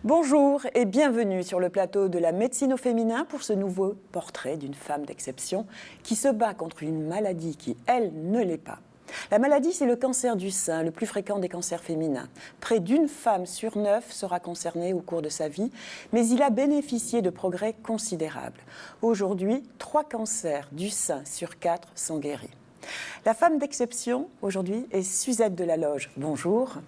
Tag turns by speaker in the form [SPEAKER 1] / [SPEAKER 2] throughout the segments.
[SPEAKER 1] Bonjour et bienvenue sur le plateau de la médecine au féminin pour ce nouveau portrait d'une femme d'exception qui se bat contre une maladie qui, elle, ne l'est pas. La maladie, c'est le cancer du sein, le plus fréquent des cancers féminins. Près d'une femme sur 9 sera concernée au cours de sa vie, mais il a bénéficié de progrès considérables. Aujourd'hui, 3 cancers du sein sur 4 sont guéris. La femme d'exception, aujourd'hui, est Suzette Delaloge. Bonjour.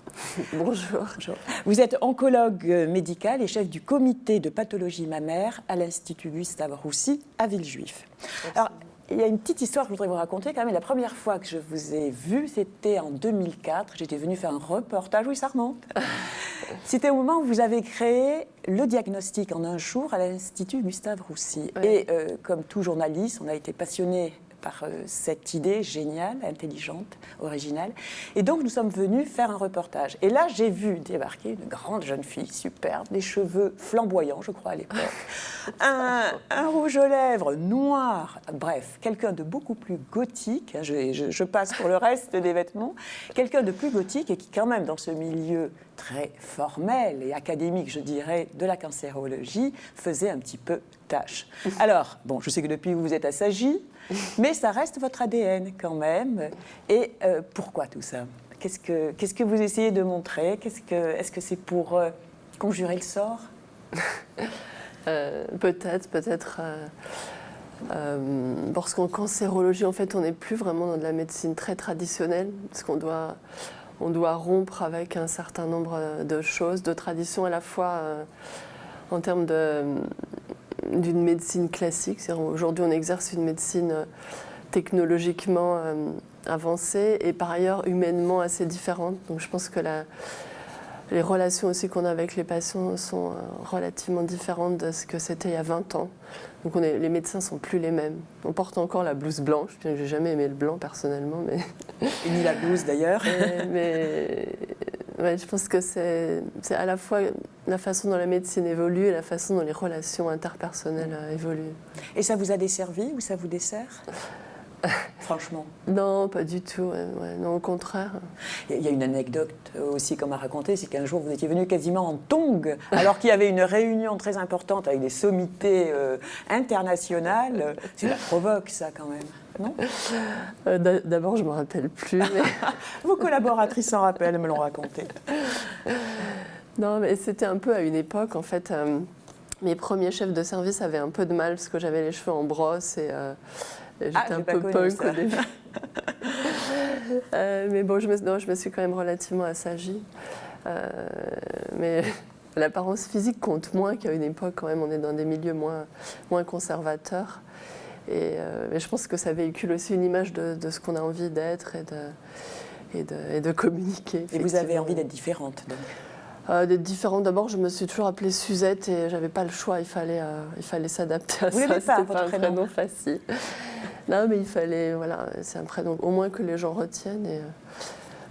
[SPEAKER 2] Bonjour.
[SPEAKER 1] Bonjour. Vous êtes oncologue médicale et chef du comité de pathologie mammaire à l'Institut Gustave Roussy à Villejuif. Alors, il y a une petite histoire que je voudrais vous raconter quand même. La première fois que je vous ai vu, c'était en 2004. J'étais venue faire un reportage. Oui, ça remonte. C'était au moment où vous avez créé le diagnostic en un jour à l'Institut Gustave Roussy.
[SPEAKER 2] Oui.
[SPEAKER 1] Et comme tout journaliste, on a été passionnés par cette idée géniale, intelligente, originale. Et donc, nous sommes venus faire un reportage. Et là, j'ai vu débarquer une grande jeune fille, superbe, des cheveux flamboyants, je crois, à l'époque, un rouge aux lèvres noir, bref, quelqu'un de beaucoup plus gothique, je passe pour le reste des vêtements, quelqu'un de plus gothique et qui, quand même, dans ce milieu très formel et académique, je dirais, de la cancérologie, faisait un petit peu tâche. Alors, bon, je sais que depuis, vous vous êtes assagie, mais ça reste votre ADN quand même. Et pourquoi tout ça ? Qu'est-ce que vous essayez de montrer ? Est-ce que c'est pour conjurer le sort ?
[SPEAKER 2] Peut-être. Parce qu'en cancérologie, en fait, on n'est plus vraiment dans de la médecine très traditionnelle, parce qu'on doit rompre avec un certain nombre de choses, de traditions à la fois en termes d'une médecine classique. Aujourd'hui, on exerce une médecine technologiquement avancée et par ailleurs humainement assez différente. Donc je pense que les relations aussi qu'on a avec les patients sont relativement différentes de ce que c'était il y a 20 ans. Donc les médecins ne sont plus les mêmes. On porte encore la blouse blanche, bien que je n'ai jamais aimé le blanc personnellement.
[SPEAKER 1] Et ni la blouse d'ailleurs.
[SPEAKER 2] Ouais, je pense que c'est à la fois la façon dont la médecine évolue et la façon dont les relations interpersonnelles évoluent.
[SPEAKER 1] Et ça vous a desservi ou ça vous dessert ? Franchement.
[SPEAKER 2] Non, pas du tout. Ouais, non, au contraire.
[SPEAKER 1] Il y a une anecdote aussi qu'on m'a racontée, c'est qu'un jour vous étiez venu quasiment en tongs, alors qu'il y avait une réunion très importante avec des sommités internationales. C'est la provoque, ça, quand même, non ?
[SPEAKER 2] D'abord, je ne me rappelle plus. Mais...
[SPEAKER 1] Vos collaboratrices s'en rappellent, me l'ont raconté.
[SPEAKER 2] Non, mais c'était un peu à une époque, en fait. Mes premiers chefs de service avaient un peu de mal parce que j'avais les cheveux en brosse et j'étais un peu punk au début. Mais bon, je me suis quand même relativement assagie. Mais l'apparence physique compte moins qu'à une époque, quand même. On est dans des milieux moins conservateurs. Et je pense que ça véhicule aussi une image de ce qu'on a envie d'être et de communiquer.
[SPEAKER 1] Et vous avez envie d'être différente, donc ?
[SPEAKER 2] D'être différente. D'abord, je me suis toujours appelée Suzette et j'avais pas le choix. Il fallait s'adapter à
[SPEAKER 1] vous
[SPEAKER 2] ça.
[SPEAKER 1] C'était pas
[SPEAKER 2] un prénom facile. Non, mais il fallait, voilà, c'est un prénom au moins que les gens retiennent. Et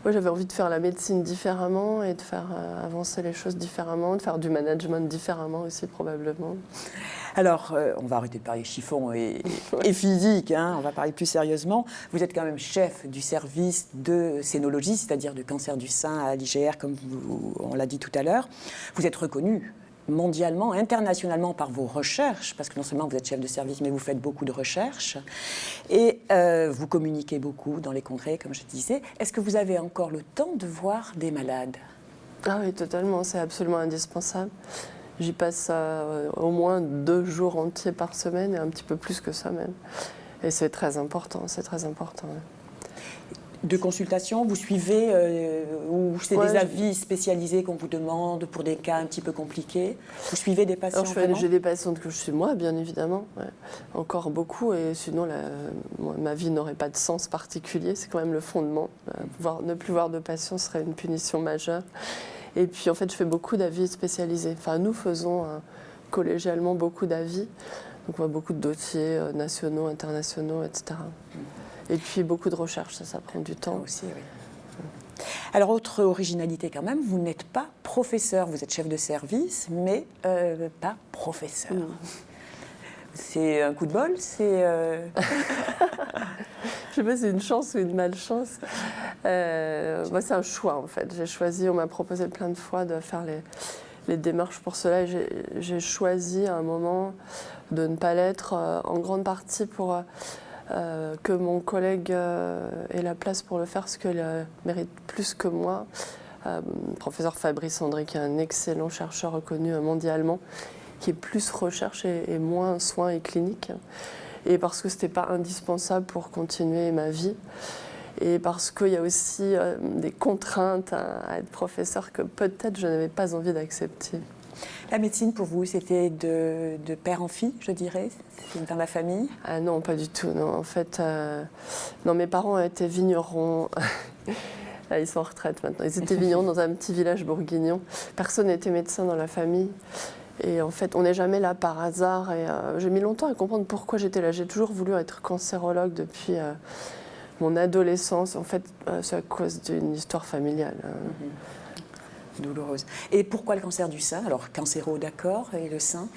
[SPEAKER 2] moi, j'avais envie de faire la médecine différemment et de faire avancer les choses différemment, de faire du management différemment aussi probablement.
[SPEAKER 1] Alors, on va arrêter de parler chiffon et physique, hein, on va parler plus sérieusement. Vous êtes quand même chef du service de scénologie, c'est-à-dire du cancer du sein à l'IGR, comme on l'a dit tout à l'heure. Vous êtes reconnu mondialement, internationalement par vos recherches, parce que non seulement vous êtes chef de service, mais vous faites beaucoup de recherches. Et vous communiquez beaucoup dans les congrès, comme je disais. Est-ce que vous avez encore le temps de voir des malades ?
[SPEAKER 2] Ah oui, totalement, c'est absolument indispensable. J'y passe au moins 2 jours entiers par semaine et un petit peu plus que ça même. Et c'est très important, Ouais.
[SPEAKER 1] De consultation, vous suivez ou c'est des avis spécialisés qu'on vous demande pour des cas un petit peu compliqués ? Vous suivez des patients ?
[SPEAKER 2] J'ai des patientes que je suis moi, bien évidemment, ouais. Encore beaucoup, et sinon ma vie n'aurait pas de sens particulier, c'est quand même le fondement. Ne plus voir de patients serait une punition majeure. Et puis en fait, je fais beaucoup d'avis spécialisés. Enfin, nous faisons collégialement beaucoup d'avis, donc on voit beaucoup de dossiers nationaux, internationaux, etc. Et puis beaucoup de recherches, ça prend du temps.
[SPEAKER 1] Aussi, oui. Alors, autre originalité quand même, vous n'êtes pas professeur, vous êtes chef de service, mais pas professeur. C'est un coup de bol, c'est...
[SPEAKER 2] Je sais pas si c'est une chance ou une malchance. Moi, c'est un choix, en fait. J'ai choisi, on m'a proposé plein de fois de faire les démarches pour cela. J'ai choisi à un moment de ne pas l'être, en grande partie pour que mon collègue ait la place pour le faire, parce qu'il mérite plus que moi. Professeur Fabrice André, qui est un excellent chercheur reconnu mondialement, qui est plus recherche et moins soins et clinique. Et parce que ce n'était pas indispensable pour continuer ma vie. Et parce qu'il y a aussi des contraintes à être professeur que peut-être je n'avais pas envie d'accepter.
[SPEAKER 1] La médecine, pour vous, c'était de père en fille, je dirais? C'était dans la famille?
[SPEAKER 2] Ah non, pas du tout. Non. En fait, non, mes parents étaient vignerons. Ils sont en retraite maintenant. Ils étaient vignerons dans un petit village bourguignon. Personne n'était médecin dans la famille. Et en fait, on n'est jamais là par hasard. Et j'ai mis longtemps à comprendre pourquoi j'étais là. J'ai toujours voulu être cancérologue depuis mon adolescence. En fait, c'est à cause d'une histoire familiale.
[SPEAKER 1] Douloureuse. Et pourquoi le cancer du sein? Alors, cancéro, d'accord, et le sein?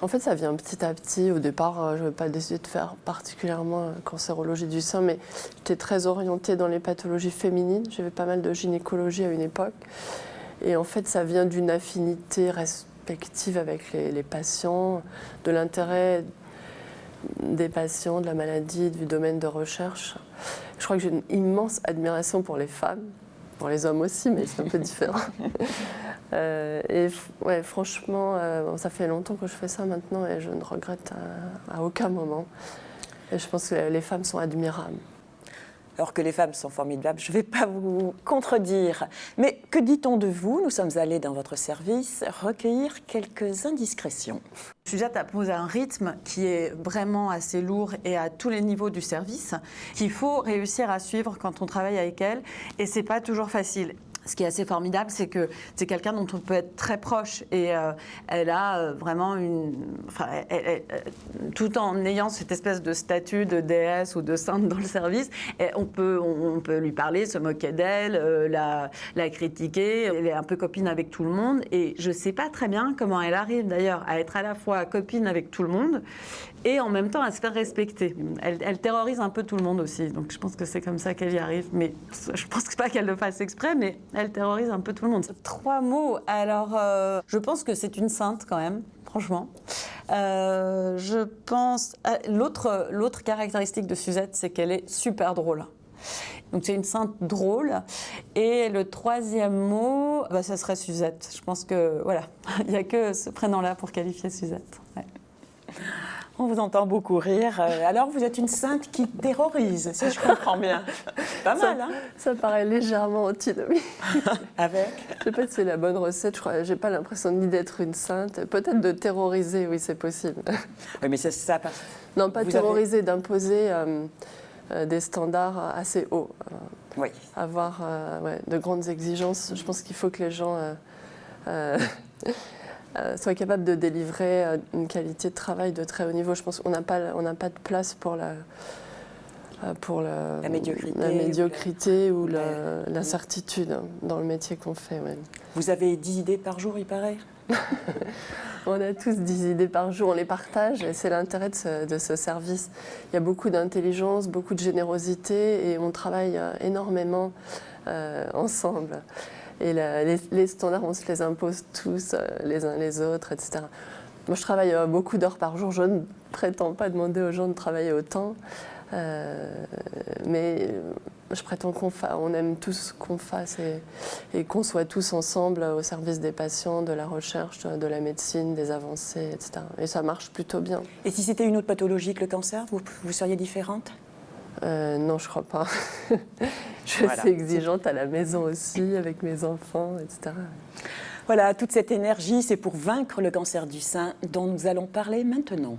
[SPEAKER 2] En fait, ça vient petit à petit. Au départ, je n'avais pas décidé de faire particulièrement cancérologie du sein, mais j'étais très orientée dans les pathologies féminines. J'avais pas mal de gynécologie à une époque. Et en fait, ça vient d'une affinité respective avec les patients, de l'intérêt des patients, de la maladie, du domaine de recherche. Je crois que j'ai une immense admiration pour les femmes, pour les hommes aussi, mais c'est un peu différent. Ouais, franchement, ça fait longtemps que je fais ça maintenant et je ne regrette à aucun moment. Et je pense que les femmes sont admirables.
[SPEAKER 1] Alors que les femmes sont formidables, je ne vais pas vous contredire. Mais que dit-on de vous? Nous sommes allés dans votre service recueillir quelques indiscrétions.
[SPEAKER 3] Suzette a posé un rythme qui est vraiment assez lourd et à tous les niveaux du service, qu'il faut réussir à suivre quand on travaille avec elle. Et ce n'est pas toujours facile. Ce qui est assez formidable, c'est que c'est quelqu'un dont on peut être très proche et elle a vraiment tout en ayant cette espèce de statut de déesse ou de sainte dans le service, et on peut lui parler, se moquer d'elle, la critiquer. Elle est un peu copine avec tout le monde et je ne sais pas très bien comment elle arrive d'ailleurs à être à la fois copine avec tout le monde et en même temps à se faire respecter. Elle terrorise un peu tout le monde aussi, donc je pense que c'est comme ça qu'elle y arrive, mais je pense pas qu'elle le fasse exprès, mais elle terrorise un peu tout le monde.
[SPEAKER 4] 3 mots, alors je pense que c'est une sainte quand même, franchement. Je pense... L'autre caractéristique de Suzette, c'est qu'elle est super drôle. Donc c'est une sainte drôle. Et le 3e mot, ça serait Suzette. Je pense que, voilà, il n'y a que ce prénom-là pour qualifier Suzette. Ouais.
[SPEAKER 1] On vous entend beaucoup rire. Alors, vous êtes une sainte qui terrorise, si je comprends bien. Pas mal, hein?
[SPEAKER 2] Ça paraît légèrement antinomique.
[SPEAKER 1] Avec?
[SPEAKER 2] Je ne sais pas si c'est la bonne recette. Je n'ai pas l'impression ni d'être une sainte. Peut-être de terroriser, oui, c'est possible.
[SPEAKER 1] Oui, mais c'est ça.
[SPEAKER 2] Non, pas terroriser, d'imposer des standards assez hauts.
[SPEAKER 1] Oui.
[SPEAKER 2] Avoir de grandes exigences. Je pense qu'il faut que les gens... soient capables de délivrer une qualité de travail de très haut niveau. Je pense qu'on n'a pas de place pour la médiocrité ou l'incertitude dans le métier qu'on fait. Ouais.
[SPEAKER 1] Vous avez 10 idées par jour, il paraît?
[SPEAKER 2] On a tous 10 idées par jour, on les partage et c'est l'intérêt de ce service. Il y a beaucoup d'intelligence, beaucoup de générosité et on travaille énormément ensemble. Et les standards, on se les impose tous, les uns les autres, etc. Moi, je travaille beaucoup d'heures par jour. Je ne prétends pas demander aux gens de travailler autant. Mais je prétends qu'on aime tous ce qu'on fasse et qu'on soit tous ensemble au service des patients, de la recherche, de la médecine, des avancées, etc. Et ça marche plutôt bien.
[SPEAKER 1] Et si c'était une autre pathologie que le cancer, vous seriez différente?
[SPEAKER 2] Non, je crois pas. Je suis assez exigeante à la maison aussi, avec mes enfants, etc.
[SPEAKER 1] Voilà, toute cette énergie, c'est pour vaincre le cancer du sein dont nous allons parler maintenant.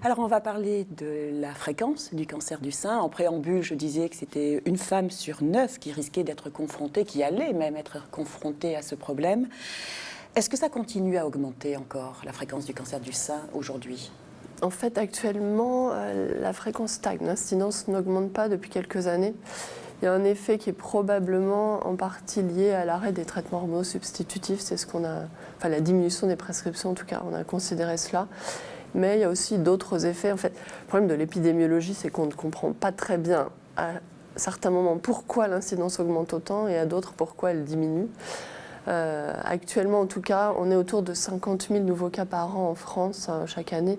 [SPEAKER 1] Alors, on va parler de la fréquence du cancer du sein. En préambule, je disais que c'était une femme sur 9 qui risquait d'être confrontée, qui allait même être confrontée à ce problème. Est-ce que ça continue à augmenter encore, la fréquence du cancer du sein aujourd'hui?
[SPEAKER 2] En fait, actuellement, la fréquence stagne. L'incidence n'augmente pas depuis quelques années. Il y a un effet qui est probablement en partie lié à l'arrêt des traitements hormonosubstitutifs. C'est ce qu'on a, enfin la diminution des prescriptions, en tout cas, on a considéré cela. Mais il y a aussi d'autres effets. En fait, le problème de l'épidémiologie, c'est qu'on ne comprend pas très bien à certains moments pourquoi l'incidence augmente autant et à d'autres pourquoi elle diminue. Actuellement, en tout cas, on est autour de 50 000 nouveaux cas par an en France chaque année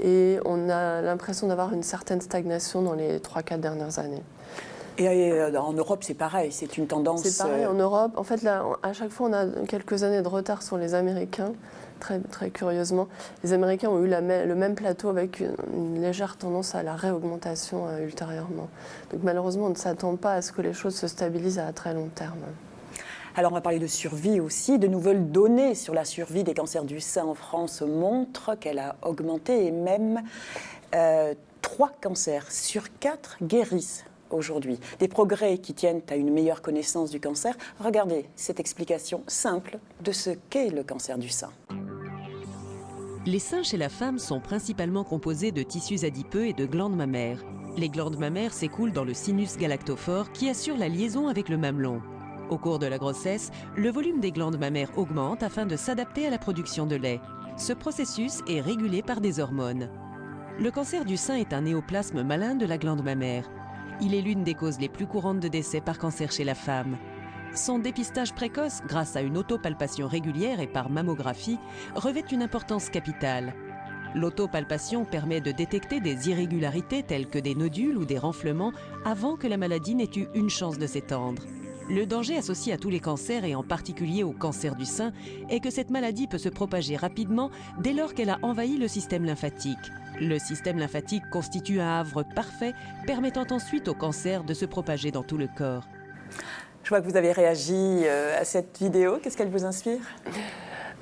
[SPEAKER 2] et on a l'impression d'avoir une certaine stagnation dans les 3-4 dernières années.
[SPEAKER 1] Et en Europe, c'est pareil, c'est une tendance...
[SPEAKER 2] C'est pareil en Europe. En fait, là, à chaque fois, on a quelques années de retard sur les Américains, très, très curieusement. Les Américains ont eu le même plateau avec une légère tendance à la réaugmentation ultérieurement. Donc malheureusement, on ne s'attend pas à ce que les choses se stabilisent à très long terme.
[SPEAKER 1] Alors on va parler de survie aussi. De nouvelles données sur la survie des cancers du sein en France montrent qu'elle a augmenté et même 3 cancers sur 4 guérissent aujourd'hui. Des progrès qui tiennent à une meilleure connaissance du cancer. Regardez cette explication simple de ce qu'est le cancer du sein.
[SPEAKER 5] Les seins chez la femme sont principalement composés de tissus adipeux et de glandes mammaires. Les glandes mammaires s'écoulent dans le sinus galactophore qui assure la liaison avec le mamelon. Au cours de la grossesse, le volume des glandes mammaires augmente afin de s'adapter à la production de lait. Ce processus est régulé par des hormones. Le cancer du sein est un néoplasme malin de la glande mammaire. Il est l'une des causes les plus courantes de décès par cancer chez la femme. Son dépistage précoce, grâce à une autopalpation régulière et par mammographie, revêt une importance capitale. L'autopalpation permet de détecter des irrégularités telles que des nodules ou des renflements avant que la maladie n'ait eu une chance de s'étendre. Le danger associé à tous les cancers et en particulier au cancer du sein est que cette maladie peut se propager rapidement dès lors qu'elle a envahi le système lymphatique. Le système lymphatique constitue un havre parfait permettant ensuite au cancer de se propager dans tout le corps.
[SPEAKER 1] Je vois que vous avez réagi à cette vidéo. Qu'est-ce qu'elle vous inspire ?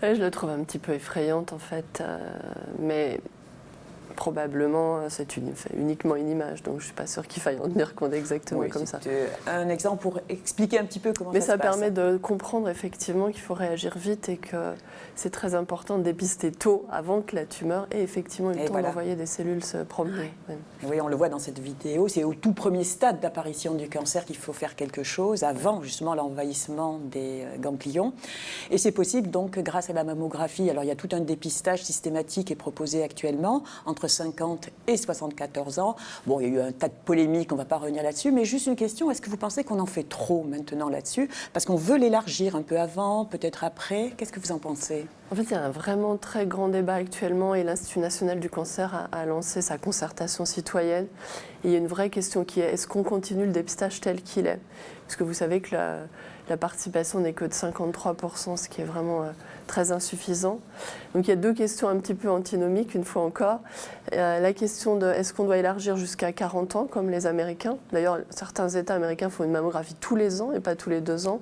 [SPEAKER 2] Je la trouve un petit peu effrayante en fait, mais probablement c'est uniquement une image, donc je ne suis pas sûre qu'il faille en tenir compte exactement comme ça.
[SPEAKER 1] Un exemple pour expliquer un petit peu comment
[SPEAKER 2] mais
[SPEAKER 1] ça se passe.
[SPEAKER 2] Mais ça permet de comprendre effectivement qu'il faut réagir vite et que c'est très important de dépister tôt avant que la tumeur ait effectivement eu le temps d'envoyer des cellules se promener.
[SPEAKER 1] Ouais. Oui, on le voit dans cette vidéo, c'est au tout premier stade d'apparition du cancer qu'il faut faire quelque chose, avant justement l'envahissement des ganglions. Et c'est possible donc grâce à la mammographie. Alors il y a tout un dépistage systématique qui est proposé actuellement entre 50 et 74 ans. Bon, il y a eu un tas de polémiques, on ne va pas revenir là-dessus, mais juste une question, est-ce que vous pensez qu'on en fait trop maintenant là-dessus ? Parce qu'on veut l'élargir un peu avant, peut-être après. Qu'est-ce que vous en pensez ?
[SPEAKER 2] En fait, il y a un vraiment très grand débat actuellement et l'Institut national du cancer a lancé sa concertation citoyenne. Et il y a une vraie question qui est, est-ce qu'on continue le dépistage tel qu'il est ? Parce que vous savez que la participation n'est que de 53%, ce qui est vraiment très insuffisant. Donc il y a 2 questions un petit peu antinomiques, une fois encore. La question de est-ce qu'on doit élargir jusqu'à 40 ans, comme les Américains ? D'ailleurs, certains États américains font une mammographie tous les ans et pas tous les 2 ans.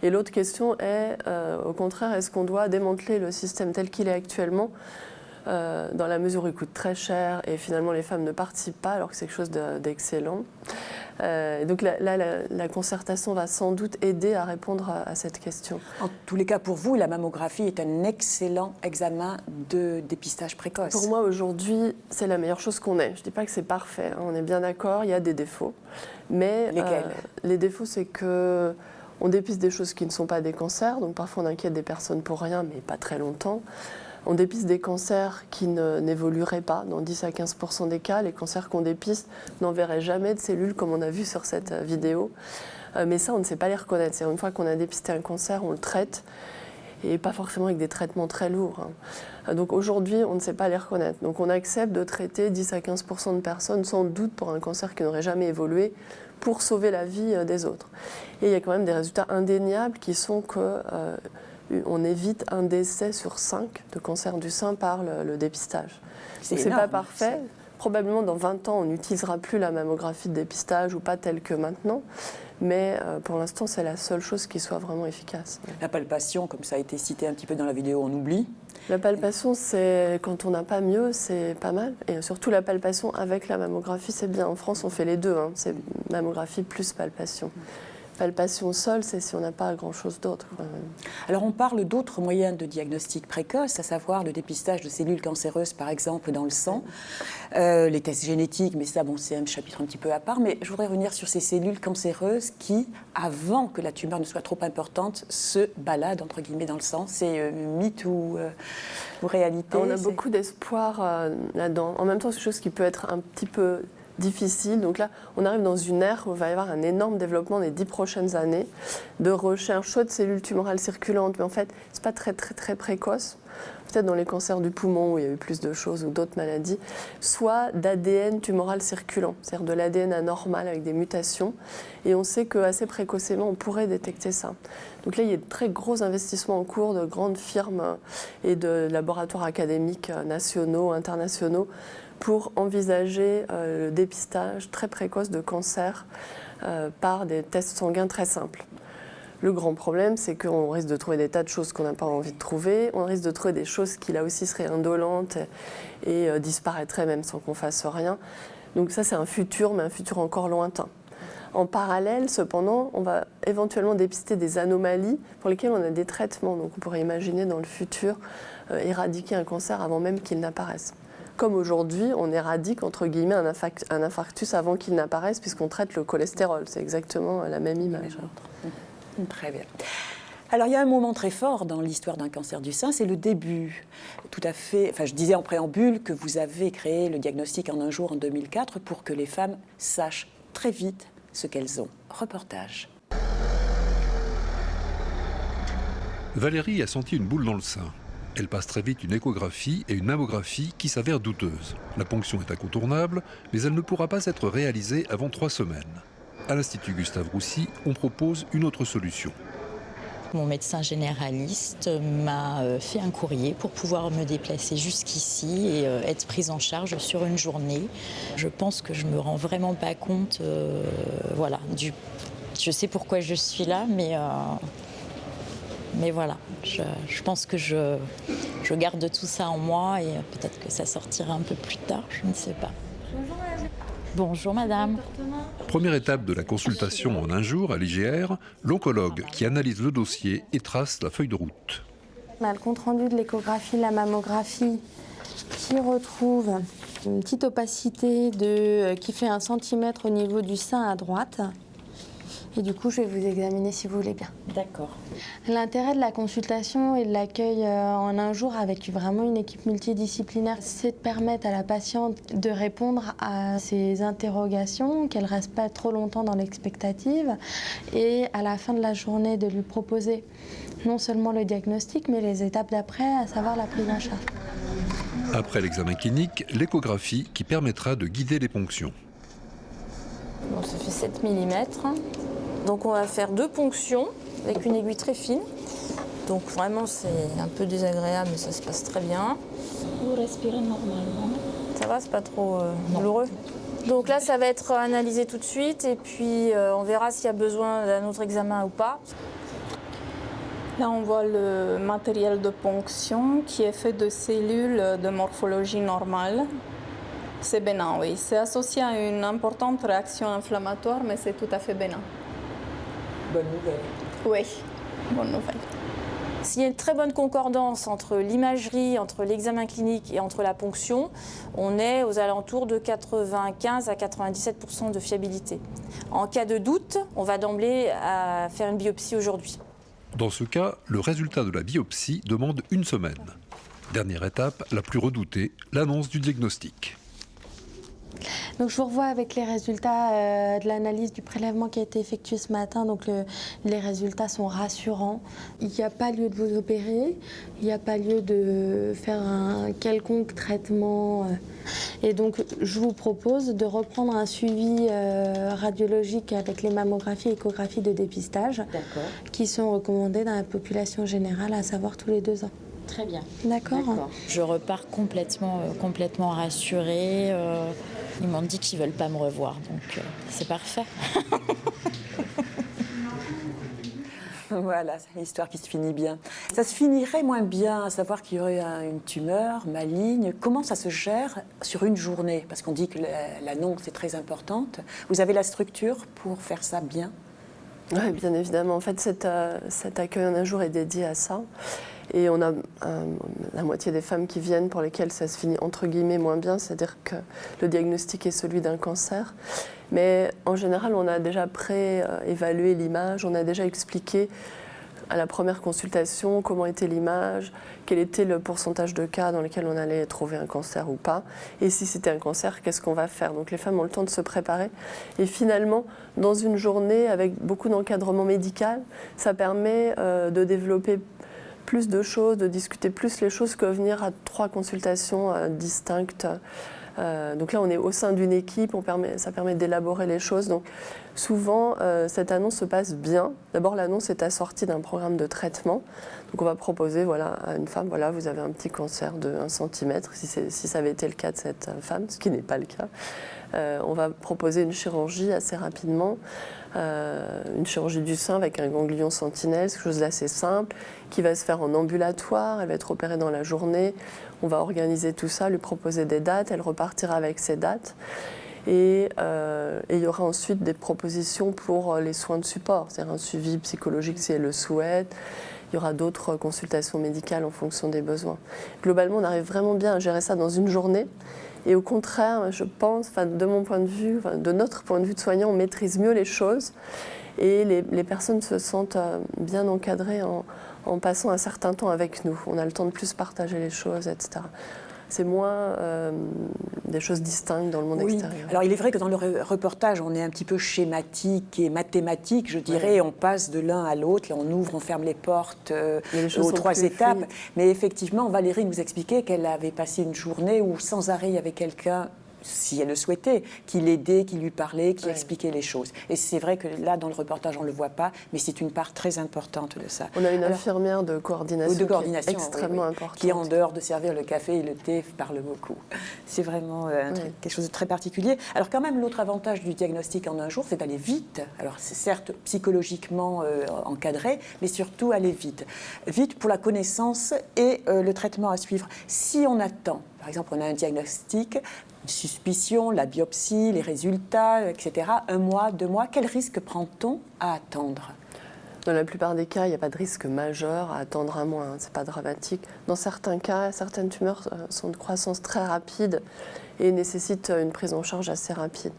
[SPEAKER 2] Et l'autre question est, au contraire, est-ce qu'on doit démanteler le système tel qu'il est actuellement dans la mesure où il coûte très cher et finalement les femmes ne participent pas alors que c'est quelque chose d'excellent. Donc là, la concertation va sans doute aider à répondre à cette question.
[SPEAKER 1] En tous les cas, pour vous, la mammographie est un excellent examen de dépistage précoce.
[SPEAKER 2] Pour moi, aujourd'hui, c'est la meilleure chose qu'on ait. Je ne dis pas que c'est parfait, hein, on est bien d'accord, il y a des défauts. Mais
[SPEAKER 1] lesquels ?
[SPEAKER 2] Les défauts, c'est que on dépiste des choses qui ne sont pas des cancers, donc parfois on inquiète des personnes pour rien, mais pas très longtemps. On dépiste des cancers qui n'évolueraient pas. Dans 10 à 15% des cas, les cancers qu'on dépiste n'enverraient jamais de cellules, comme on a vu sur cette vidéo. Mais ça, on ne sait pas les reconnaître. C'est une fois qu'on a dépisté un cancer, on le traite, et pas forcément avec des traitements très lourds. Donc aujourd'hui, on ne sait pas les reconnaître. Donc on accepte de traiter 10 à 15% de personnes, sans doute pour un cancer qui n'aurait jamais évolué, pour sauver la vie des autres. Et il y a quand même des résultats indéniables qui sont que... on évite un décès sur 5 de cancer du sein par le dépistage. Ce n'est pas parfait. Probablement dans 20 ans, on n'utilisera plus la mammographie de dépistage ou pas telle que maintenant. Mais pour l'instant, c'est la seule chose qui soit vraiment efficace.
[SPEAKER 1] La palpation, comme ça a été cité un petit peu dans la vidéo, on oublie.
[SPEAKER 2] La palpation, c'est quand on n'a pas mieux, c'est pas mal. Et surtout la palpation avec la mammographie, c'est bien. En France, on fait les deux. Hein. C'est mammographie plus palpation. Palpation seule, c'est si on n'a pas grand-chose d'autre.
[SPEAKER 1] Alors on parle d'autres moyens de diagnostic précoce, à savoir le dépistage de cellules cancéreuses, par exemple, dans le sang, les tests génétiques, mais ça, bon, c'est un chapitre un petit peu à part. Mais je voudrais revenir sur ces cellules cancéreuses qui, avant que la tumeur ne soit trop importante, se baladent, entre guillemets, dans le sang. C'est mythe ou réalité ?
[SPEAKER 2] On a beaucoup d'espoir là-dedans. En même temps, c'est quelque chose qui peut être un petit peu difficile. Donc là, on arrive dans une ère où il va y avoir un énorme développement des 10 prochaines années de recherche, soit de cellules tumorales circulantes, mais en fait, c'est pas très précoce. Peut-être dans les cancers du poumon où il y a eu plus de choses ou d'autres maladies, soit d'ADN tumoral circulant, c'est-à-dire de l'ADN anormal avec des mutations. Et on sait qu'assez précocement, on pourrait détecter ça. Donc là, il y a de très gros investissements en cours de grandes firmes et de laboratoires académiques nationaux, internationaux, pour envisager le dépistage très précoce de cancers par des tests sanguins très simples. Le grand problème, c'est qu'on risque de trouver des tas de choses qu'on n'a pas envie de trouver. On risque de trouver des choses qui, là aussi, seraient indolentes et disparaîtraient même sans qu'on fasse rien. Donc ça, c'est un futur, mais un futur encore lointain. En parallèle, cependant, on va éventuellement dépister des anomalies pour lesquelles on a des traitements. Donc on pourrait imaginer dans le futur éradiquer un cancer avant même qu'il n'apparaisse. Comme aujourd'hui, on éradique, entre guillemets, un infarctus avant qu'il n'apparaisse, puisqu'on traite le cholestérol. C'est exactement la même image.
[SPEAKER 1] Très bien. Alors, il y a un moment très fort dans l'histoire d'un cancer du sein, c'est le début. Tout à fait. Enfin, je disais en préambule que vous avez créé le diagnostic en un jour en 2004 pour que les femmes sachent très vite ce qu'elles ont. Reportage.
[SPEAKER 6] Valérie a senti une boule dans le sein. Elle passe très vite une échographie et une mammographie qui s'avèrent douteuses. La ponction est incontournable, mais elle ne pourra pas être réalisée avant 3 semaines. À l'Institut Gustave Roussy, on propose une autre solution.
[SPEAKER 7] Mon médecin généraliste m'a fait un courrier pour pouvoir me déplacer jusqu'ici et être prise en charge sur une journée. Je pense que je me rends vraiment pas compte, je sais pourquoi je suis là, mais voilà, je pense que je garde tout ça en moi et peut-être que ça sortira un peu plus tard, je ne sais pas. Bonjour madame.
[SPEAKER 6] Première étape de la consultation en un jour à l'IGR, l'oncologue qui analyse le dossier et trace la feuille de route.
[SPEAKER 8] On a le compte-rendu de l'échographie, de la mammographie qui retrouve une petite opacité qui fait 1 centimètre au niveau du sein à droite. Et du coup, je vais vous examiner si vous voulez bien.
[SPEAKER 7] D'accord.
[SPEAKER 8] L'intérêt de la consultation et de l'accueil en un jour avec vraiment une équipe multidisciplinaire, c'est de permettre à la patiente de répondre à ses interrogations, qu'elle ne reste pas trop longtemps dans l'expectative, et à la fin de la journée de lui proposer non seulement le diagnostic, mais les étapes d'après, à savoir la prise en charge.
[SPEAKER 6] Après l'examen clinique, l'échographie qui permettra de guider les ponctions.
[SPEAKER 9] Bon, ça fait 7 mm. Donc on va faire 2 ponctions avec une aiguille très fine. Donc vraiment c'est un peu désagréable mais ça se passe très bien.
[SPEAKER 7] Vous respirez normalement.
[SPEAKER 9] Ça va, c'est pas trop douloureux. Donc là ça va être analysé tout de suite et puis on verra s'il y a besoin d'un autre examen ou pas.
[SPEAKER 10] Là on voit le matériel de ponction qui est fait de cellules de morphologie normale. C'est bénin, oui. C'est associé à une importante réaction inflammatoire, mais c'est tout à fait bénin.
[SPEAKER 1] Bonne nouvelle.
[SPEAKER 10] Oui, bonne nouvelle.
[SPEAKER 9] S'il y a une très bonne concordance entre l'imagerie, entre l'examen clinique et entre la ponction, on est aux alentours de 95 à 97% de fiabilité. En cas de doute, on va d'emblée faire une biopsie aujourd'hui.
[SPEAKER 6] Dans ce cas, le résultat de la biopsie demande 1 semaine. Dernière étape, la plus redoutée, l'annonce du diagnostic.
[SPEAKER 8] Donc je vous revois avec les résultats de l'analyse du prélèvement qui a été effectué ce matin. Donc les résultats sont rassurants. Il n'y a pas lieu de vous opérer, il n'y a pas lieu de faire un quelconque traitement. Et donc je vous propose de reprendre un suivi radiologique avec les mammographies et échographies de dépistage qui sont recommandées dans la population générale, à savoir tous les 2 ans.
[SPEAKER 7] Très bien.
[SPEAKER 8] D'accord.
[SPEAKER 7] Je repars complètement rassurée. Ils m'ont dit qu'ils ne veulent pas me revoir, donc c'est parfait.
[SPEAKER 1] Voilà, c'est l'histoire qui se finit bien. Ça se finirait moins bien, à savoir qu'il y aurait une tumeur maligne. Comment ça se gère sur une journée? Parce qu'on dit que l'annonce est très importante. Vous avez la structure pour faire ça bien?
[SPEAKER 2] Oui, bien évidemment. En fait, cet accueil en un jour est dédié à ça. Et on a la moitié des femmes qui viennent pour lesquelles ça se finit entre guillemets moins bien, c'est-à-dire que le diagnostic est celui d'un cancer. Mais en général, on a déjà pré-évalué l'image, on a déjà expliqué à la première consultation, comment était l'image, quel était le pourcentage de cas dans lesquels on allait trouver un cancer ou pas, et si c'était un cancer, qu'est-ce qu'on va faire. Donc les femmes ont le temps de se préparer. Et finalement, dans une journée avec beaucoup d'encadrement médical, ça permet de développer plus de choses, de discuter plus les choses que venir à 3 consultations distinctes. Donc là, on est au sein d'une équipe, ça permet d'élaborer les choses. Donc souvent, cette annonce se passe bien. D'abord, l'annonce est assortie d'un programme de traitement. Donc on va proposer à une femme, vous avez un petit cancer de 1 cm, si ça avait été le cas de cette femme, ce qui n'est pas le cas. On va proposer une chirurgie assez rapidement, une chirurgie du sein avec un ganglion sentinelle, quelque chose d'assez simple, qui va se faire en ambulatoire, elle va être opérée dans la journée. On va organiser tout ça, lui proposer des dates, elle repartira avec ces dates. Et il y aura ensuite des propositions pour les soins de support, c'est-à-dire un suivi psychologique si elle le souhaite. Il y aura d'autres consultations médicales en fonction des besoins. Globalement, on arrive vraiment bien à gérer ça dans une journée. Et au contraire, je pense, de mon point de vue, de notre point de vue de soignant, on maîtrise mieux les choses et les personnes se sentent bien encadrées en passant un certain temps avec nous. On a le temps de plus partager les choses, etc. C'est moins des choses distinctes dans le monde extérieur.
[SPEAKER 1] Alors il est vrai que dans le reportage, on est un petit peu schématique et mathématique, je dirais. On passe de l'un à l'autre, on ouvre, on ferme les portes aux 3 étapes. Fluides. Mais effectivement, Valérie nous expliquait qu'elle avait passé une journée où sans arrêt il y avait quelqu'un, si elle le souhaitait, qui l'aidait, qui lui parlait, qui expliquait les choses. Et c'est vrai que là, dans le reportage, on ne le voit pas, mais c'est une part très importante de ça.
[SPEAKER 2] On a une infirmière de coordination, qui est extrêmement importante.
[SPEAKER 1] Qui, en dehors de servir le café et le thé, parle beaucoup. C'est vraiment quelque chose de très particulier. Alors quand même, l'autre avantage du diagnostic en un jour, c'est d'aller vite. Alors c'est certes psychologiquement encadré, mais surtout aller vite. Vite pour la connaissance et le traitement à suivre. Si on attend, par exemple, on a un diagnostic, une suspicion, la biopsie, les résultats, etc. 1 mois, 2 mois, quel risque prend-on à attendre ?
[SPEAKER 2] Dans la plupart des cas, il n'y a pas de risque majeur à attendre 1 mois, ce n'est pas dramatique. Dans certains cas, certaines tumeurs sont de croissance très rapide et nécessitent une prise en charge assez rapide.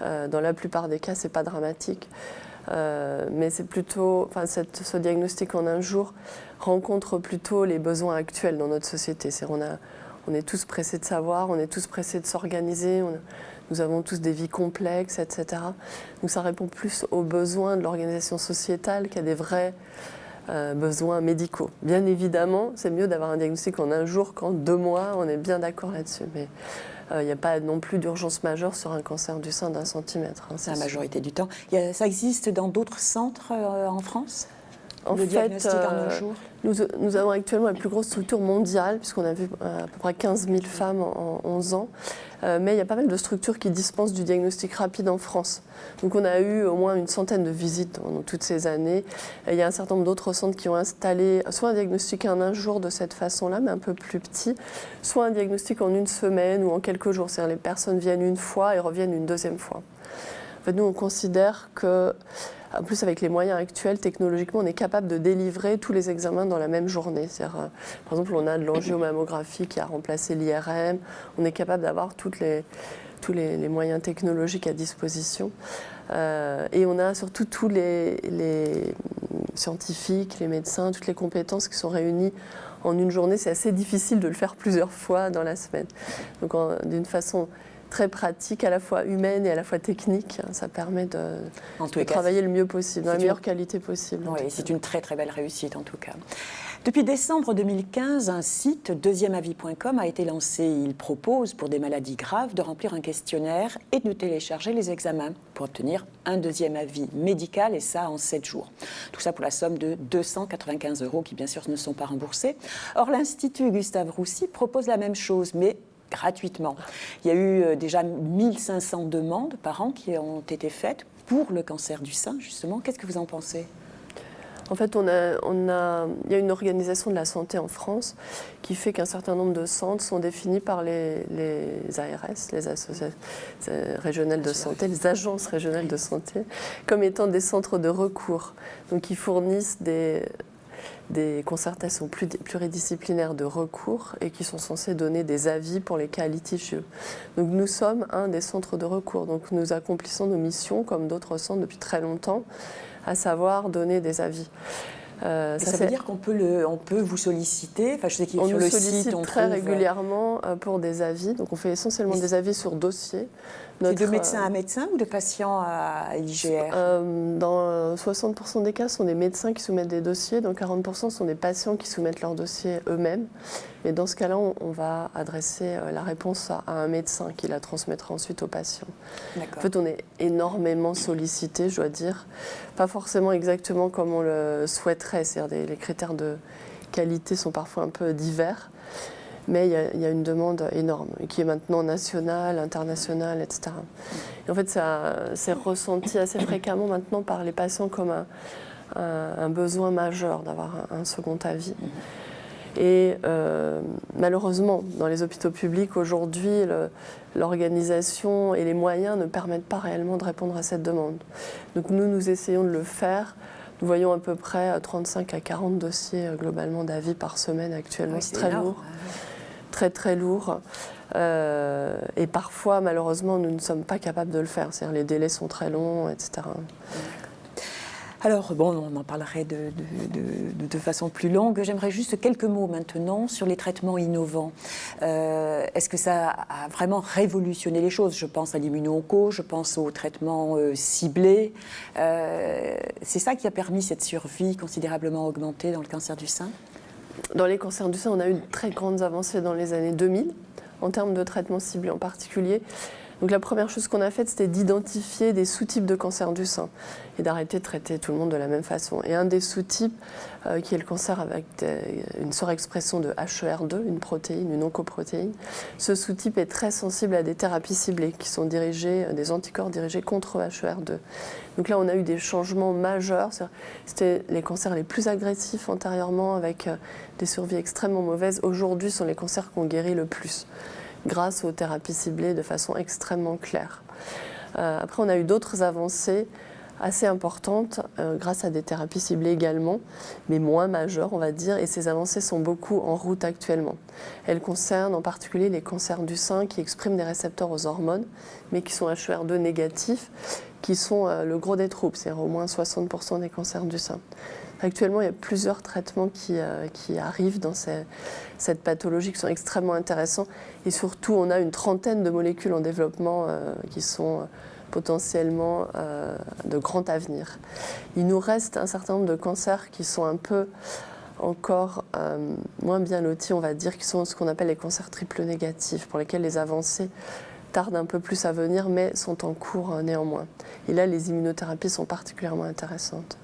[SPEAKER 2] Dans la plupart des cas, ce n'est pas dramatique. Mais c'est plutôt, ce diagnostic en un jour rencontre plutôt les besoins actuels dans notre société. On est tous pressés de savoir, on est tous pressés de s'organiser, nous avons tous des vies complexes, etc. Donc ça répond plus aux besoins de l'organisation sociétale qu'à des vrais besoins médicaux. Bien évidemment, c'est mieux d'avoir un diagnostic en un jour qu'en 2 mois, on est bien d'accord là-dessus. Mais il n'y a pas non plus d'urgence majeure sur un cancer du sein d'1 centimètre.
[SPEAKER 1] C'est la majorité du temps. Ça existe dans d'autres centres en France ?
[SPEAKER 2] En fait, nous avons actuellement la plus grosse structure mondiale, puisqu'on a vu à peu près 15 000 femmes en 11 ans. Mais il y a pas mal de structures qui dispensent du diagnostic rapide en France. Donc on a eu au moins une centaine de visites dans toutes ces années. Il y a un certain nombre d'autres centres qui ont installé soit un diagnostic en un jour de cette façon-là, mais un peu plus petit, soit un diagnostic en 1 semaine ou en quelques jours. C'est-à-dire les personnes viennent une fois et reviennent une 2e fois. En fait, nous, on considère que, en plus avec les moyens actuels, technologiquement, on est capable de délivrer tous les examens dans la même journée. C'est-à-dire, par exemple, on a de l'angiomammographie qui a remplacé l'IRM. On est capable d'avoir tous les moyens technologiques à disposition. Et on a surtout tous les scientifiques, les médecins, toutes les compétences qui sont réunies en une journée. C'est assez difficile de le faire plusieurs fois dans la semaine. Donc, d'une façon très pratique, à la fois humaine et à la fois technique. Ça permet de travailler le mieux possible, dans la meilleure qualité possible.
[SPEAKER 1] Oui, c'est une très très belle réussite en tout cas. Depuis décembre 2015, un site, deuxièmeavis.com, a été lancé. Il propose, pour des maladies graves, de remplir un questionnaire et de télécharger les examens pour obtenir un 2e avis médical, et ça en 7 jours. Tout ça pour la somme de 295 € qui, bien sûr, ne sont pas remboursés. Or, l'Institut Gustave Roussy propose la même chose, mais gratuitement. Il y a eu déjà 1500 demandes par an qui ont été faites pour le cancer du sein, justement. Qu'est-ce que vous en pensez ?
[SPEAKER 2] En fait, il y a une organisation de la santé en France qui fait qu'un certain nombre de centres sont définis par les ARS, les associations régionales de santé, les agences régionales de santé, comme étant des centres de recours. Donc, ils fournissent des concertations pluridisciplinaires de recours et qui sont censées donner des avis pour les cas litigieux. Donc nous sommes un des centres de recours. Donc nous accomplissons nos missions, comme d'autres centres depuis très longtemps, à savoir donner des avis.
[SPEAKER 1] Ça veut dire qu'on peut vous solliciter. Enfin, je sais qu'il
[SPEAKER 2] on
[SPEAKER 1] sur
[SPEAKER 2] nous
[SPEAKER 1] le
[SPEAKER 2] sollicite
[SPEAKER 1] site, on
[SPEAKER 2] très
[SPEAKER 1] trouve,
[SPEAKER 2] régulièrement pour des avis. Donc on fait essentiellement des avis sur dossier.
[SPEAKER 1] C'est de médecin à médecin ou de patient à IGR?
[SPEAKER 2] Dans 60% des cas, ce sont des médecins qui soumettent des dossiers, dans 40% ce sont des patients qui soumettent leurs dossiers eux-mêmes. Et dans ce cas-là, on va adresser la réponse à un médecin qui la transmettra ensuite au patient. En fait, on est énormément sollicité, je dois dire. Pas forcément exactement comme on le souhaiterait, c'est-à-dire les critères de qualité sont parfois un peu divers. Mais il y a une demande énorme, qui est maintenant nationale, internationale, etc. Et en fait, c'est ressenti assez fréquemment maintenant par les patients comme un besoin majeur d'avoir un second avis. Et malheureusement, dans les hôpitaux publics, aujourd'hui, l'organisation et les moyens ne permettent pas réellement de répondre à cette demande. Donc nous essayons de le faire. Nous voyons à peu près 35 à 40 dossiers globalement d'avis par semaine actuellement.
[SPEAKER 1] Oui,
[SPEAKER 2] c'est très
[SPEAKER 1] énorme.
[SPEAKER 2] lourd. Très très lourd. Et parfois, malheureusement, nous ne sommes pas capables de le faire. C'est-à-dire les délais sont très longs, etc.
[SPEAKER 1] Alors, bon, on en parlerait de façon plus longue. J'aimerais juste quelques mots maintenant sur les traitements innovants. Est-ce que ça a vraiment révolutionné les choses? Je pense à l'immuno-onco, je pense aux traitements ciblés. C'est ça qui a permis cette survie considérablement augmentée dans le cancer du sein?
[SPEAKER 2] Dans les cancers du sein, on a eu de très grandes avancées dans les années 2000, en termes de traitements ciblés en particulier. Donc la première chose qu'on a faite, c'était d'identifier des sous-types de cancer du sein et d'arrêter de traiter tout le monde de la même façon. Et un des sous-types, qui est le cancer avec une surexpression de HER2, une protéine, une oncoprotéine, ce sous-type est très sensible à des thérapies ciblées qui sont dirigées, des anticorps dirigés contre HER2. Donc là, on a eu des changements majeurs. C'était les cancers les plus agressifs antérieurement avec des survies extrêmement mauvaises. Aujourd'hui, ce sont les cancers qu'on guérit le plus, grâce aux thérapies ciblées de façon extrêmement claire. Après, on a eu d'autres avancées assez importantes grâce à des thérapies ciblées également, mais moins majeures, on va dire, et ces avancées sont beaucoup en route actuellement. Elles concernent en particulier les cancers du sein qui expriment des récepteurs aux hormones, mais qui sont HER2 négatifs, qui sont le gros des troubles, c'est-à-dire au moins 60% des cancers du sein. Actuellement, il y a plusieurs traitements qui arrivent dans cette pathologie qui sont extrêmement intéressants. Et surtout, on a une trentaine de molécules en développement qui sont potentiellement de grand avenir. Il nous reste un certain nombre de cancers qui sont un peu encore moins bien lotis, on va dire, qui sont ce qu'on appelle les cancers triple négatifs, pour lesquels les avancées tardent un peu plus à venir, mais sont en cours néanmoins. Et là, les immunothérapies sont particulièrement intéressantes.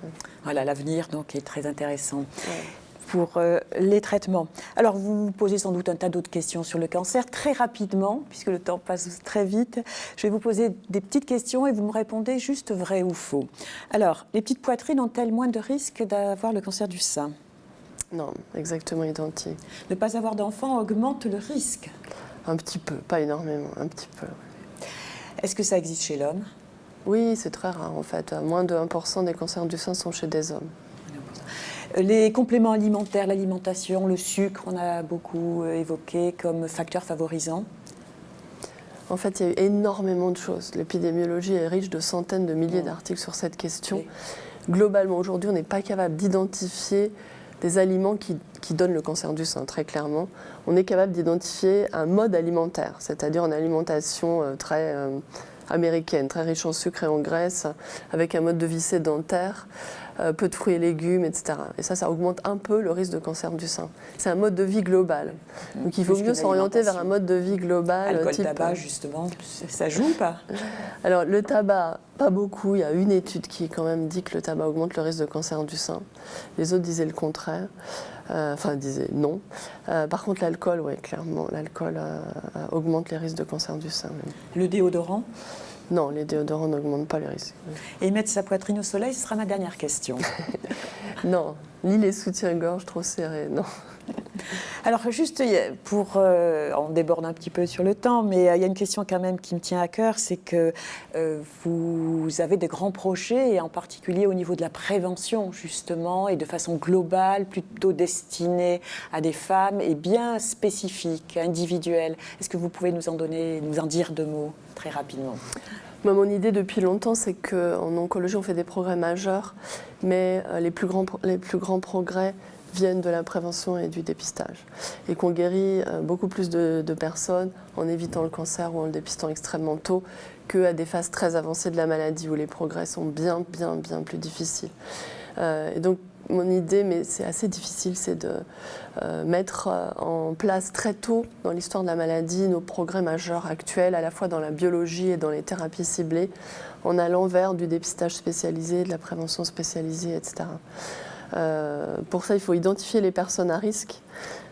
[SPEAKER 1] Voilà, l'avenir donc est très intéressant.
[SPEAKER 2] Ouais.
[SPEAKER 1] Pour les traitements. Alors, vous vous posez sans doute un tas d'autres questions sur le cancer. Très rapidement, puisque le temps passe très vite, je vais vous poser des petites questions et vous me répondez juste vrai ou faux. Alors, les petites poitrines ont-elles moins de risques d'avoir le cancer du sein?
[SPEAKER 2] Non, exactement identique.
[SPEAKER 1] Ne pas avoir d'enfant augmente le risque?
[SPEAKER 2] Un petit peu, pas énormément, un petit peu.
[SPEAKER 1] Est-ce que ça existe chez l'homme?
[SPEAKER 2] Oui, c'est très rare en fait. Moins de 1% des cancers du sein sont chez des hommes.
[SPEAKER 1] Les compléments alimentaires, l'alimentation, le sucre, on a beaucoup évoqué comme facteur favorisant.
[SPEAKER 2] En fait, il y a eu énormément de choses. L'épidémiologie est riche de centaines de milliers d'articles sur cette question.
[SPEAKER 1] Oui.
[SPEAKER 2] Globalement, aujourd'hui, on n'est pas capable d'identifier des aliments qui donnent le cancer du sein, très clairement. On est capable d'identifier un mode alimentaire, c'est-à-dire une alimentation très américaine, très riche en sucre et en graisse, avec un mode de vie sédentaire, peu de fruits et légumes, etc. Et ça augmente un peu le risque de cancer du sein. C'est un mode de vie global. Donc il vaut mieux s'orienter vers un mode de vie global.
[SPEAKER 1] Alcool,
[SPEAKER 2] type
[SPEAKER 1] tabac, justement, ça joue ou pas?
[SPEAKER 2] Alors le tabac, pas beaucoup. Il y a une étude qui quand même dit que le tabac augmente le risque de cancer du sein. Les autres disaient le contraire. Disaient non. Par contre, l'alcool, oui, clairement, l'alcool augmente les risques de cancer du sein.
[SPEAKER 1] Le déodorant?
[SPEAKER 2] Non, les déodorants n'augmentent pas les risques.
[SPEAKER 1] Et mettre sa poitrine au soleil, ce sera ma dernière question.
[SPEAKER 2] Non, ni les soutiens-gorge trop serrés, non.
[SPEAKER 1] Alors juste on déborde un petit peu sur le temps, mais il y a une question quand même qui me tient à cœur, c'est que vous avez de grands projets, et en particulier au niveau de la prévention justement, et de façon globale, plutôt destinée à des femmes et bien spécifiques, individuelles. Est-ce que vous pouvez nous en dire deux mots très rapidement?
[SPEAKER 2] Moi, mon idée depuis longtemps, c'est qu'en oncologie, on fait des progrès majeurs, mais les plus grands progrès viennent de la prévention et du dépistage. Et qu'on guérit beaucoup plus de personnes en évitant le cancer ou en le dépistant extrêmement tôt qu'à des phases très avancées de la maladie où les progrès sont bien plus difficiles. Et donc, mon idée, mais c'est assez difficile, c'est de mettre en place très tôt dans l'histoire de la maladie nos progrès majeurs actuels, à la fois dans la biologie et dans les thérapies ciblées, en allant vers du dépistage spécialisé, de la prévention spécialisée, etc. Pour ça, il faut identifier les personnes à risque.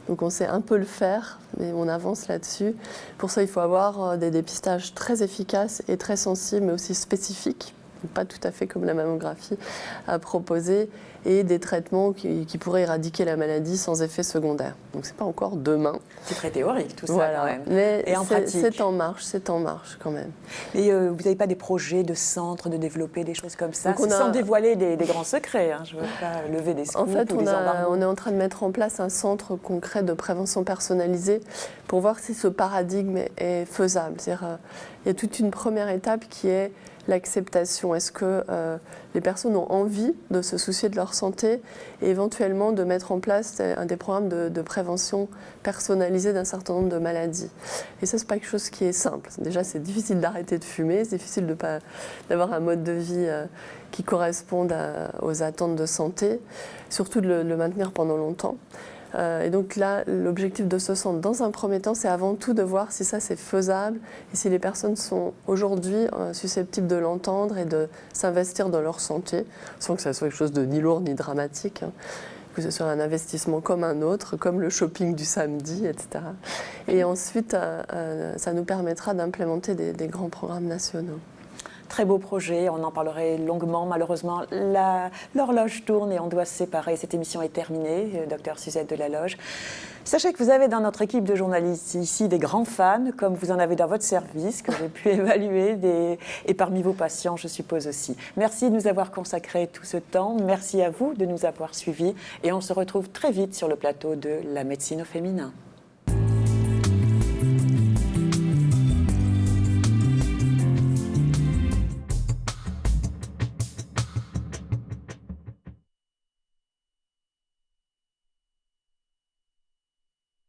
[SPEAKER 2] Donc on sait un peu le faire, mais on avance là-dessus. Pour ça, il faut avoir des dépistages très efficaces et très sensibles, mais aussi spécifiques, pas tout à fait comme la mammographie, à proposer, et des traitements qui pourraient éradiquer la maladie sans effet secondaire. Donc c'est pas encore demain.
[SPEAKER 1] C'est très théorique tout ça quand même.
[SPEAKER 2] Mais
[SPEAKER 1] et en pratique.
[SPEAKER 2] C'est en marche quand même.
[SPEAKER 1] Et vous n'avez pas des projets de centres, de développer des choses comme ça,
[SPEAKER 2] Donc
[SPEAKER 1] sans dévoiler des grands secrets, hein. Je ne veux pas lever des scoops
[SPEAKER 2] en fait,
[SPEAKER 1] ou des embargos.
[SPEAKER 2] on est en train de mettre en place un centre concret de prévention personnalisée pour voir si ce paradigme est faisable. C'est-à-dire, il y a toute une première étape qui est l'acceptation. Est-ce que les personnes ont envie de se soucier de leur santé et éventuellement de mettre en place des programmes de prévention personnalisée d'un certain nombre de maladies. Et ça, c'est pas quelque chose qui est simple. Déjà, c'est difficile d'arrêter de fumer, c'est difficile d'avoir un mode de vie qui corresponde aux attentes de santé, surtout de le maintenir pendant longtemps. Et donc là, l'objectif de ce centre, dans un premier temps, c'est avant tout de voir si ça c'est faisable et si les personnes sont aujourd'hui susceptibles de l'entendre et de s'investir dans leur santé, sans que ça soit quelque chose de ni lourd ni dramatique, hein, que ce soit un investissement comme un autre, comme le shopping du samedi, etc. Et ensuite, ça nous permettra d'implémenter des grands programmes nationaux.
[SPEAKER 1] Très beau projet, on en parlerait longuement. Malheureusement, l'horloge tourne et on doit se séparer. Cette émission est terminée, Dr Suzette Delaloge. Sachez que vous avez dans notre équipe de journalistes ici des grands fans, comme vous en avez dans votre service, que j'ai pu évaluer, et parmi vos patients, je suppose aussi. Merci de nous avoir consacré tout ce temps. Merci à vous de nous avoir suivis. Et on se retrouve très vite sur le plateau de La médecine au féminin.